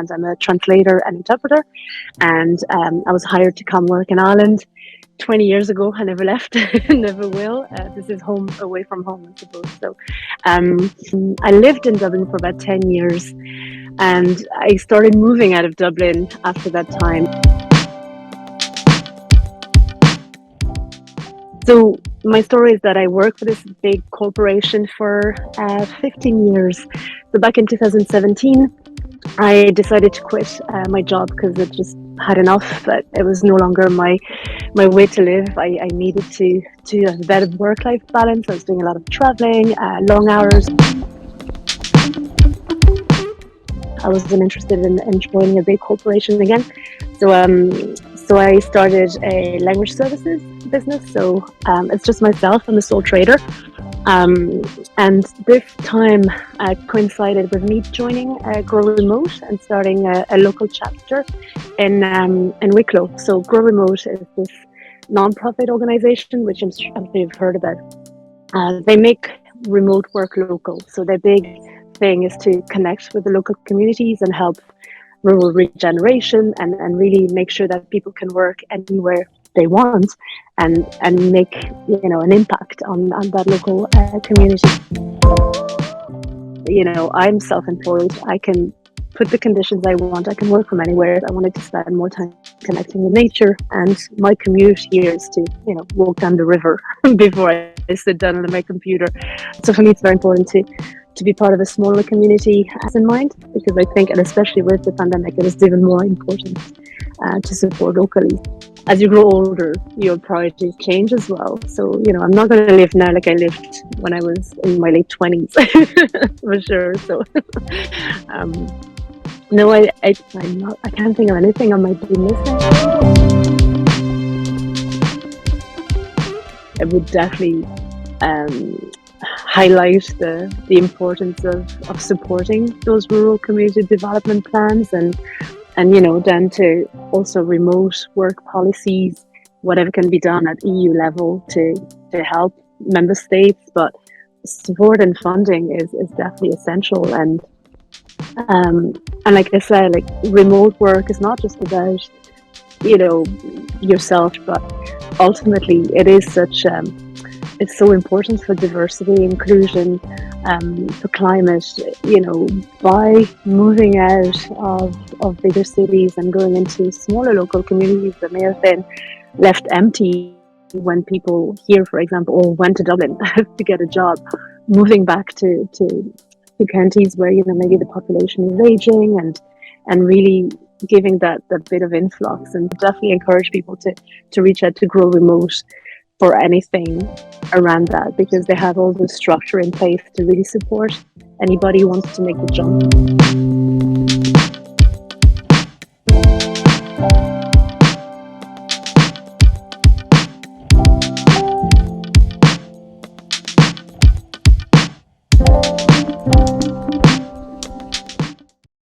background. I'm a translator and interpreter, and I was hired to come work in Ireland 20 years ago. I never left, never will. This is home away from home, I suppose. So I lived in Dublin for about 10 years, and I started moving out of Dublin after that time. So my story is that I worked for this big corporation for 15 years. So back in 2017, I decided to quit my job because it just had enough. But it was no longer my way to live. I needed to have a better work-life balance. I was doing a lot of traveling, long hours. I wasn't interested in joining a big corporation again. So I started a language services business. So it's just myself. I'm a sole trader. And this time coincided with me joining Grow Remote and starting a local chapter in Wicklow. So Grow Remote is this non-profit organization, which I'm sure you've heard about. They make remote work local. So their big thing is to connect with the local communities and help rural regeneration and really make sure that people can work anywhere they want and make an impact on that local community. I'm self-employed. I can put the conditions I want. I can work from anywhere. I wanted to spend more time connecting with nature, and my commute here is to walk down the river before I sit down on my computer. So for me, it's very important to be part of a smaller community as in mind, because I think, and especially with the pandemic, it is even more important to support locally. As you grow older, your priorities change as well. So, I'm not going to live now like I lived when I was in my late 20s, for sure. So, no, I'm not, I can't think of anything I might be missing. I would definitely highlight the importance of supporting those rural community development plans and down to also remote work policies, whatever can be done at EU level to help member states. But support and funding is definitely essential. And like I said, like remote work is not just about yourself, but ultimately it is such it's so important for diversity, inclusion, for climate, by moving out of bigger cities and going into smaller local communities that may have been left empty when people here, for example, or went to Dublin to get a job, moving back to counties where, maybe the population is aging and really giving that bit of influx. And definitely encourage people to reach out to Grow Remote for anything around that, because they have all the structure in place to really support anybody who wants to make the jump.